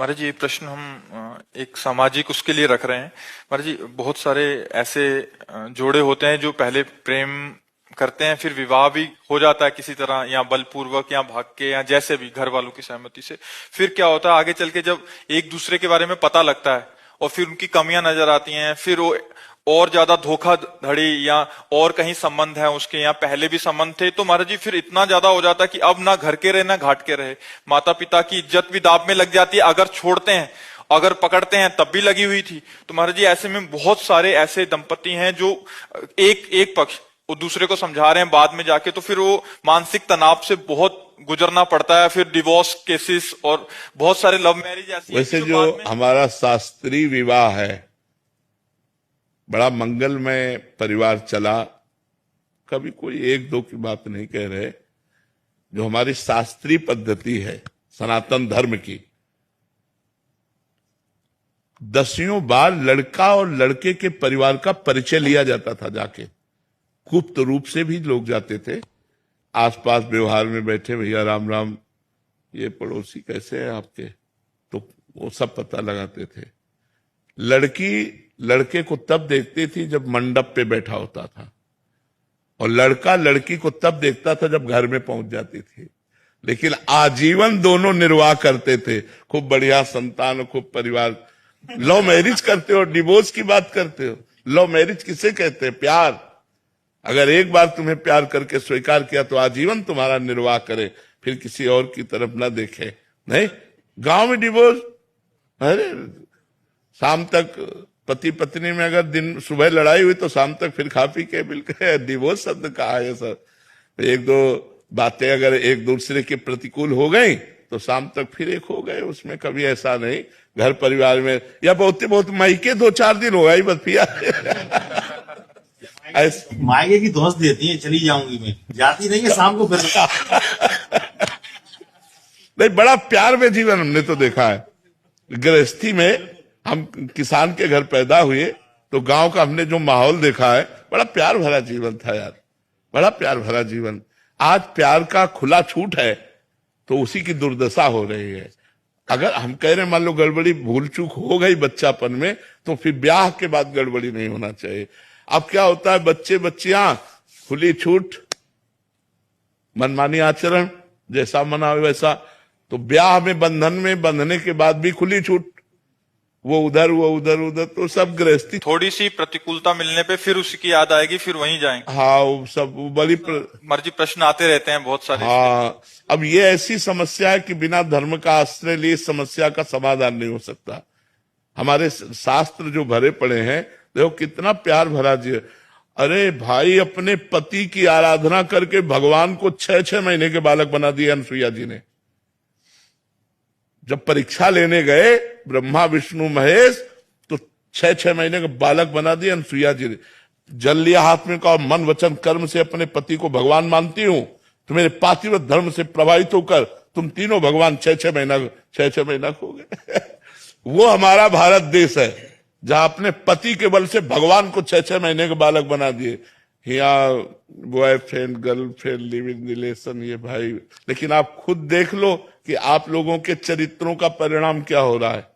महाराज जी, ये प्रश्न हम एक सामाजिक उसके लिए रख रहे हैं। महाराज जी, बहुत सारे ऐसे जोड़े होते हैं जो पहले प्रेम करते हैं, फिर विवाह भी हो जाता है किसी तरह, या बलपूर्वक या भाग के, या जैसे भी घर वालों की सहमति से। फिर क्या होता है आगे चल के, जब एक दूसरे के बारे में पता लगता है और फिर उनकी कमियां नजर आती हैं, फिर वो और ज्यादा धोखाधड़ी या और कहीं संबंध है उसके, या पहले भी संबंध थे, तो महाराज जी फिर इतना ज्यादा हो जाता है कि अब ना घर के रहे ना घाट के रहे। माता पिता की इज्जत भी दाव में लग जाती है, अगर छोड़ते हैं, अगर पकड़ते हैं तब भी लगी हुई थी। तो महाराज जी ऐसे में बहुत सारे ऐसे दंपति हैं जो एक एक पक्ष वो दूसरे को समझा रहे हैं, बाद में जाके तो फिर वो मानसिक तनाव से बहुत गुजरना पड़ता है, फिर डिवोर्स केसेस और बहुत सारे लव मैरिज ऐसी वैसे हैं जो हमारा शास्त्रीय विवाह है, बड़ा मंगलमय परिवार चला, कभी कोई एक दो की बात नहीं कह रहे। जो हमारी शास्त्रीय पद्धति है सनातन धर्म की, 10 बार लड़का और लड़के के परिवार का परिचय लिया जाता था जाके। गुप्त रूप से भी लोग जाते थे, आसपास व्यवहार में बैठे, भैया राम राम, ये पड़ोसी कैसे हैं आपके, तो वो सब पता लगाते थे। लड़की लड़के को तब देखती थी जब मंडप पे बैठा होता था, और लड़का लड़की को तब देखता था जब घर में पहुंच जाती थी। लेकिन आजीवन दोनों निर्वाह करते थे, खूब बढ़िया संतान, खूब परिवार। लव मैरिज करते हो, डिवोर्स की बात करते हो। लव मैरिज किसे कहते हैं? प्यार। अगर एक बार तुम्हें प्यार करके स्वीकार किया तो आजीवन तुम्हारा निर्वाह करे, फिर किसी और की तरफ ना देखे। नहीं, गांव में डिवोर्स, अरे शाम तक पति पत्नी में अगर दिन सुबह लड़ाई हुई तो शाम तक फिर खा पी के बिल्कुल डिवोर्स शब्द कहा है सर। एक दो बातें अगर एक दूसरे के प्रतिकूल हो गई तो शाम तक फिर एक हो गए, उसमें कभी ऐसा नहीं। घर परिवार में या बहुत मायके 2-4 दिन हो गई बस पिया। मायके की दोस्त देती है, चली जाऊंगी मैं, जाती नहीं है शाम को फिर। नहीं, बड़ा प्यार में जीवन हमने तो देखा है। गृहस्थी में हम किसान के घर पैदा हुए तो गांव का हमने जो माहौल देखा है, बड़ा प्यार भरा जीवन था यार, बड़ा प्यार भरा जीवन। आज प्यार का खुला छूट है तो उसी की दुर्दशा हो रही है। अगर हम कह रहे हैं मान लो गड़बड़ी भूल चूक हो गई बच्चापन में, तो फिर ब्याह के बाद गड़बड़ी नहीं होना चाहिए। अब क्या होता है, बच्चे बच्चियां खुली छूट, मनमानी आचरण, जैसा मना वैसा। तो ब्याह में बंधन में बंधने के बाद भी खुली छूट, वो उधर वो उधर उधर, तो सब गृहस्थी। थोड़ी सी प्रतिकूलता मिलने पे फिर उसकी याद आएगी, फिर वहीं जाएंगे। हाँ, वो सब बड़ी मर्जी प्रश्न आते रहते हैं बहुत सारे। हाँ, अब ये ऐसी समस्या है कि बिना धर्म का आश्रय लिए इस समस्या का समाधान नहीं हो सकता। हमारे शास्त्र जो भरे पड़े हैं, देखो कितना प्यार भरा जी। अरे भाई, अपने पति की आराधना करके भगवान को 6-6 महीने के बालक बना दिया अनसुईया जी ने। जब परीक्षा लेने गए ब्रह्मा विष्णु महेश, तो 6-6 महीने का बालक बना दिया अनसुईया जी ने। जल लिया हाथ में, कहा मन वचन कर्म से अपने पति को भगवान मानती हूं, तो मेरे पातिव्रत धर्म से प्रभावित होकर तुम तीनों भगवान 6-6 महीना हो गए। वो हमारा भारत देश है जहां अपने पति के बल से भगवान को 6-6 महीने के बालक बना दिए। यहाँ बॉयफ्रेंड गर्लफ्रेंड लिविंग रिलेशन, ये भाई। लेकिन आप खुद देख लो कि आप लोगों के चरित्रों का परिणाम क्या हो रहा है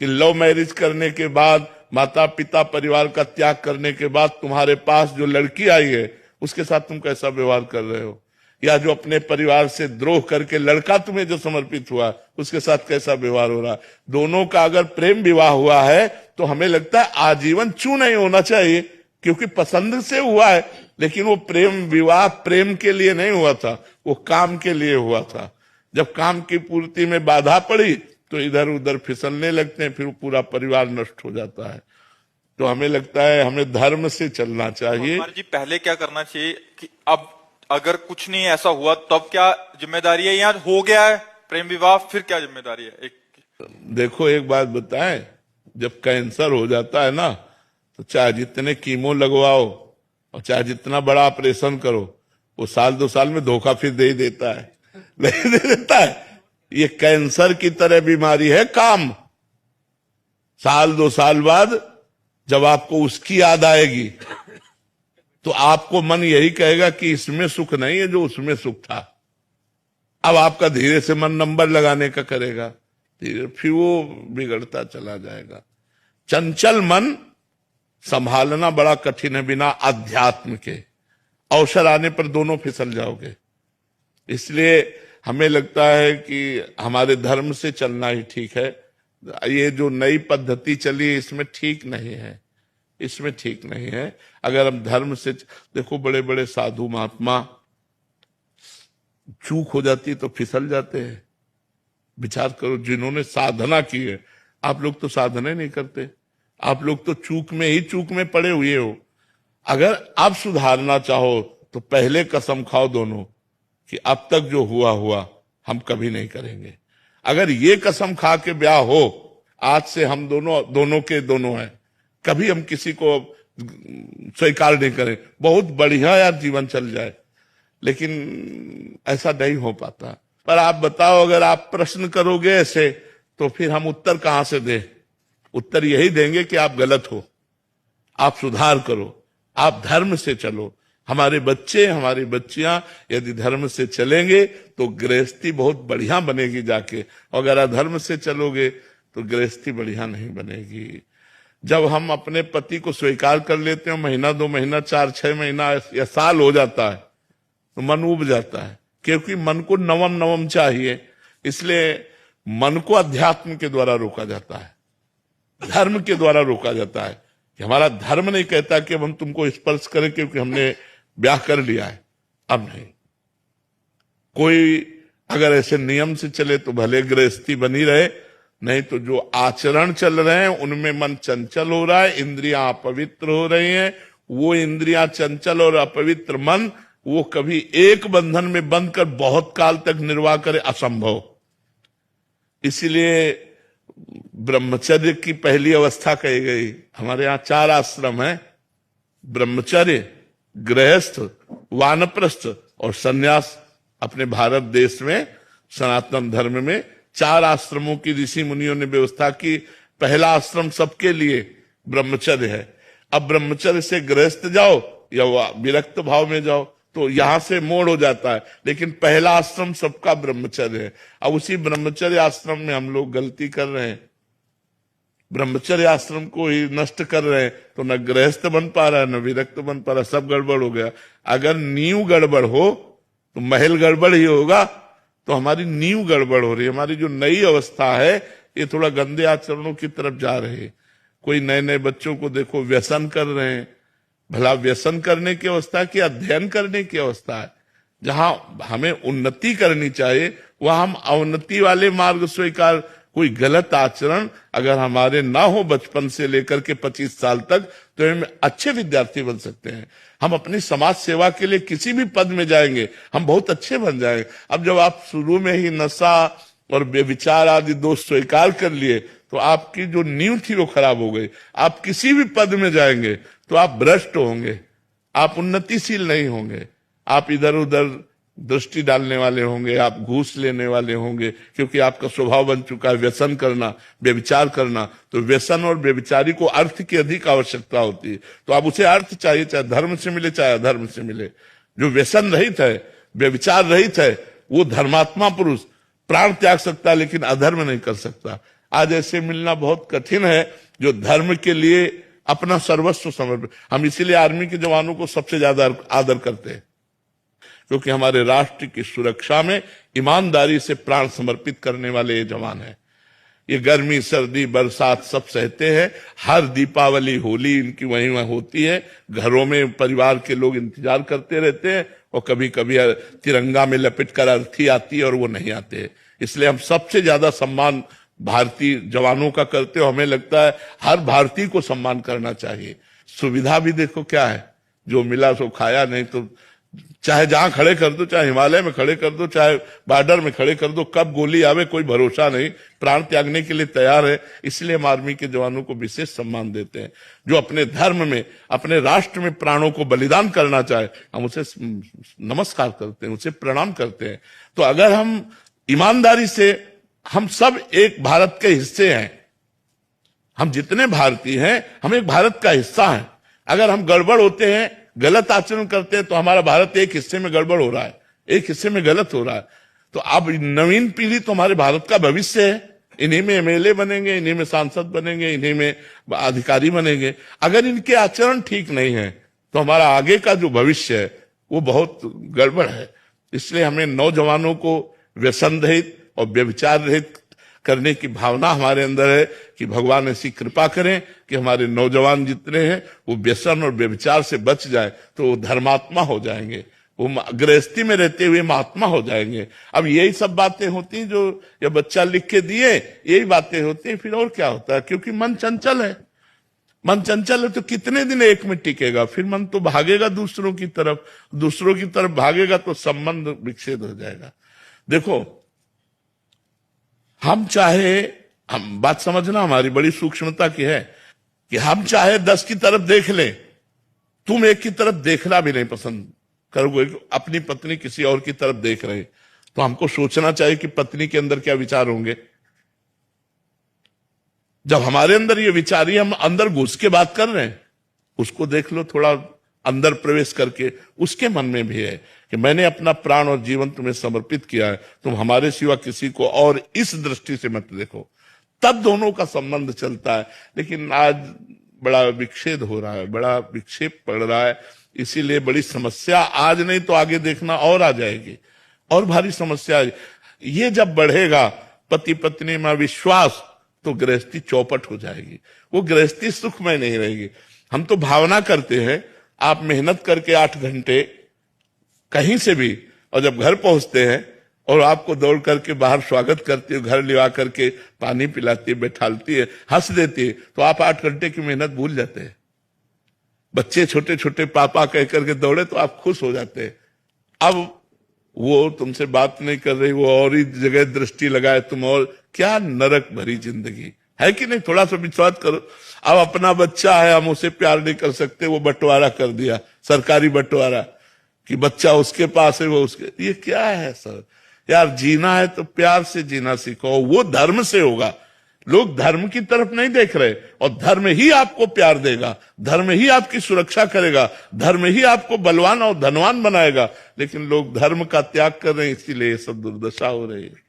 कि लव मैरिज करने के बाद, माता पिता परिवार का त्याग करने के बाद तुम्हारे पास जो लड़की आई है उसके साथ तुम कैसा व्यवहार कर रहे हो, या जो अपने परिवार से द्रोह करके लड़का तुम्हें जो समर्पित हुआ उसके साथ कैसा व्यवहार हो रहा है। दोनों का अगर प्रेम विवाह हुआ है तो हमें लगता है आजीवन क्यों नहीं होना चाहिए, क्योंकि पसंद से हुआ है। लेकिन वो प्रेम विवाह प्रेम के लिए नहीं हुआ था, वो काम के लिए हुआ था। जब काम की पूर्ति में बाधा पड़ी तो इधर उधर फिसलने लगते हैं, फिर पूरा परिवार नष्ट हो जाता है। तो हमें लगता है हमें धर्म से चलना चाहिए। जी, पहले क्या करना चाहिए कि अब अगर कुछ नहीं ऐसा हुआ तब क्या जिम्मेदारी है, या हो गया है प्रेम विवाह फिर क्या जिम्मेदारी है? देखो एक बात बताएं, जब कैंसर हो जाता है ना, तो चाहे जितने कीमो लगवाओ और चाहे जितना बड़ा ऑपरेशन करो, वो 1-2 साल में धोखा फिर दे ही देता है, नहीं दे देता है। ये कैंसर की तरह बीमारी है काम। 1-2 साल बाद जब आपको उसकी याद आएगी तो आपको मन यही कहेगा कि इसमें सुख नहीं है जो उसमें सुख था। अब आपका धीरे से मन नंबर लगाने का करेगा। धीरे फिर वो बिगड़ता चला जाएगा। चंचल मन संभालना बड़ा कठिन है बिना अध्यात्म के। अवसर आने पर दोनों फिसल जाओगे। इसलिए हमें लगता है कि हमारे धर्म से चलना ही ठीक है। ये जो नई पद्धति चली है इसमें ठीक नहीं है, इसमें ठीक नहीं है। अगर हम धर्म से देखो, बड़े बड़े साधु महात्मा चूक हो जाती तो फिसल जाते हैं। विचार करो, जिन्होंने साधना की है। आप लोग तो साधना नहीं करते, आप लोग तो चूक में पड़े हुए हो। अगर आप सुधारना चाहो तो पहले कसम खाओ दोनों कि अब तक जो हुआ हुआ हम कभी नहीं करेंगे। अगर ये कसम खा के ब्याह हो, आज से हम दोनों के दोनों हैं, कभी हम किसी को स्वीकार नहीं करें। बहुत बढ़िया यार जीवन चल जाए, लेकिन ऐसा नहीं हो पाता। पर आप बताओ, अगर आप प्रश्न करोगे ऐसे तो फिर हम उत्तर कहां से दें? उत्तर यही देंगे कि आप गलत हो, आप सुधार करो, आप धर्म से चलो। हमारे बच्चे, हमारी बच्चियां यदि धर्म से चलेंगे तो गृहस्थी बहुत बढ़िया बनेगी जाके। अगर अधर्म से चलोगे तो गृहस्थी बढ़िया नहीं बनेगी। जब हम अपने पति को स्वीकार कर लेते हैं, महीना 2 महीना 4-6 महीना या साल हो जाता है तो मन उब जाता है, क्योंकि मन को नवम नवम चाहिए। इसलिए मन को अध्यात्म के द्वारा रोका जाता है, धर्म के द्वारा रोका जाता है। कि हमारा धर्म नहीं कहता कि हम तुमको स्पर्श करें क्योंकि हमने ब्याह कर लिया है। अब नहीं, कोई अगर ऐसे नियम से चले तो भले गृहस्थी बनी रहे, नहीं तो जो आचरण चल रहे हैं उनमें मन चंचल हो रहा है, इंद्रियां अपवित्र हो रही हैं। वो इंद्रियां चंचल और अपवित्र मन वो कभी एक बंधन में बंध कर बहुत काल तक निर्वाह करे, असंभव। इसलिए ब्रह्मचर्य की पहली अवस्था कही गई। हमारे यहाँ 4 आश्रम हैं, ब्रह्मचर्य, गृहस्थ, वानप्रस्थ और सन्यास। अपने भारत देश में सनातन धर्म में 4 आश्रमों की ऋषि मुनियों ने व्यवस्था की। पहला आश्रम सबके लिए ब्रह्मचर्य है। अब ब्रह्मचर्य से गृहस्थ जाओ या विरक्त भाव में जाओ तो यहां से मोड़ हो जाता है, लेकिन पहला आश्रम सबका ब्रह्मचर्य है। अब उसी ब्रह्मचर्य आश्रम में हम लोग गलती कर रहे हैं, ब्रह्मचर्य आश्रम को ही नष्ट कर रहे हैं। तो न गृहस्थ बन पा रहा है, न विरक्त बन पा रहा है, सब गड़बड़ हो गया। अगर नींव गड़बड़ हो तो महल गड़बड़ ही होगा। तो हमारी नींव गड़बड़ हो रही है। हमारी जो नई अवस्था है ये थोड़ा गंदे आचरणों की तरफ जा रही है। कोई नए नए बच्चों को देखो व्यसन कर रहे हैं। भला व्यसन करने की अवस्था की अध्ययन करने की अवस्था है? जहां हमें उन्नति करनी चाहिए वहां हम अवनति वाले मार्ग स्वीकार। कोई गलत आचरण अगर हमारे ना हो बचपन से लेकर के 25 साल तक तो हम अच्छे विद्यार्थी बन सकते हैं। हम अपनी समाज सेवा के लिए किसी भी पद में जाएंगे, हम बहुत अच्छे बन जाएंगे। अब जब आप शुरू में ही नशा और व्यभिचार आदि दोष स्वीकार कर लिए तो आपकी जो नींव थी वो खराब हो गई। आप किसी भी पद में जाएंगे तो आप भ्रष्ट होंगे, आप उन्नतिशील नहीं होंगे, आप इधर उधर दृष्टि डालने वाले होंगे, आप घूस लेने वाले होंगे, क्योंकि आपका स्वभाव बन चुका है व्यसन करना, व्यभिचार करना। तो व्यसन और व्यभिचारी को अर्थ की अधिक आवश्यकता होती है। तो आप उसे अर्थ चाहिए, चाहे धर्म से मिले चाहे अधर्म से मिले। जो व्यसन रहित है, व्यभिचार रहित है, वो धर्मात्मा पुरुष प्राण त्याग सकता है लेकिन अधर्म नहीं कर सकता। आज ऐसे मिलना बहुत कठिन है जो धर्म के लिए अपना सर्वस्व समर्पित। हम इसीलिए आर्मी के जवानों को सबसे ज्यादा आदर करते हैं, क्योंकि हमारे राष्ट्र की सुरक्षा में ईमानदारी से प्राण समर्पित करने वाले ये जवान हैं। ये गर्मी सर्दी बरसात सब सहते हैं। हर दीपावली होली इनकी वहीं वहीं होती है। घरों में परिवार के लोग इंतजार करते रहते हैं और कभी कभी तिरंगा में लपेट कर अर्थी आती है और वो नहीं आते। इसलिए हम सबसे ज्यादा सम्मान भारतीय जवानों का करते हो। हमें लगता है हर भारतीय को सम्मान करना चाहिए। सुविधा भी देखो क्या है, जो मिला सो खाया, नहीं तो चाहे जहां खड़े कर दो, चाहे हिमालय में खड़े कर दो, चाहे बॉर्डर में खड़े कर दो, कब गोली आवे कोई भरोसा नहीं। प्राण त्यागने के लिए तैयार है। इसलिए हम आर्मी के जवानों को विशेष सम्मान देते हैं। जो अपने धर्म में, अपने राष्ट्र में प्राणों को बलिदान करना चाहे हम उसे नमस्कार करते हैं, उसे प्रणाम करते हैं। तो अगर हम ईमानदारी से, हम सब एक भारत के हिस्से हैं, हम जितने भारतीय हैं हम एक भारत का हिस्सा हैं। अगर हम गड़बड़ होते हैं, गलत आचरण करते हैं तो हमारा भारत एक हिस्से में गड़बड़ हो रहा है, एक हिस्से में गलत हो रहा है। तो अब नवीन पीढ़ी तो हमारे भारत का भविष्य है। इन्हीं में एमएलए बनेंगे, इन्हीं में सांसद बनेंगे, इन्हीं में अधिकारी बनेंगे। अगर इनके आचरण ठीक नहीं है तो हमारा आगे का जो भविष्य है वो बहुत गड़बड़ है। इसलिए हमें नौजवानों को व्यसन रहित और व्यभिचार रहित करने की भावना हमारे अंदर है कि भगवान ऐसी कृपा करें कि हमारे नौजवान जितने हैं वो व्यसन और व्यभिचार से बच जाए, तो वो धर्मात्मा हो जाएंगे, वो गृहस्थी में रहते हुए महात्मा हो जाएंगे। अब यही सब बातें होती हैं जो ये बच्चा लिख के दिए, यही बातें होती हैं। फिर और क्या होता है, क्योंकि मन चंचल है। मन चंचल है तो कितने दिन एक में टिकेगा, फिर मन तो भागेगा दूसरों की तरफ, दूसरों की तरफ भागेगा तो संबंध विच्छेद हो जाएगा। देखो, हम बात समझना हमारी बड़ी सूक्ष्मता की है कि हम चाहे 10 की तरफ देख लें, तुम एक की तरफ देखना भी नहीं पसंद करोगे। अपनी पत्नी किसी और की तरफ देख रहे तो हमको सोचना चाहिए कि पत्नी के अंदर क्या विचार होंगे। जब हमारे अंदर ये विचार ही हम अंदर घुस के बात कर रहे हैं, उसको देख लो थोड़ा अंदर प्रवेश करके, उसके मन में भी है कि मैंने अपना प्राण और जीवन तुम्हें समर्पित किया है, तुम हमारे सिवा किसी को और इस दृष्टि से मत देखो, तब दोनों का संबंध चलता है। लेकिन आज बड़ा विक्षेद हो रहा है, बड़ा विक्षेप पड़ रहा है, इसीलिए बड़ी समस्या आज नहीं तो आगे देखना और आ जाएगी, और भारी समस्या। ये जब बढ़ेगा पति पत्नी में विश्वास, तो गृहस्थी चौपट हो जाएगी, वो गृहस्थी सुखमय नहीं रहेगी। हम तो भावना करते हैं, आप मेहनत करके 8 घंटे कहीं से भी, और जब घर पहुंचते हैं और आपको दौड़ करके बाहर स्वागत करती है, घर लिवा करके पानी पिलाती है, बैठालती है, हंस देती है, तो आप 8 घंटे की मेहनत भूल जाते हैं। बच्चे छोटे छोटे पापा कह करके दौड़े तो आप खुश हो जाते हैं। अब वो तुमसे बात नहीं कर रही, वो और ही जगह दृष्टि लगाए तुम, और क्या नरक भरी जिंदगी है कि नहीं। थोड़ा सा विश्वास करो। अब अपना बच्चा है, हम उसे प्यार नहीं कर सकते, वो बंटवारा कर दिया, सरकारी बंटवारा, कि बच्चा उसके पास है, वो उसके। ये क्या है सर यार, जीना है तो प्यार से जीना सीखो, वो धर्म से होगा। लोग धर्म की तरफ नहीं देख रहे, और धर्म ही आपको प्यार देगा, धर्म ही आपकी सुरक्षा करेगा, धर्म ही आपको बलवान और धनवान बनाएगा। लेकिन लोग धर्म का त्याग कर रहे हैं, इसीलिए ये सब दुर्दशा हो रही है।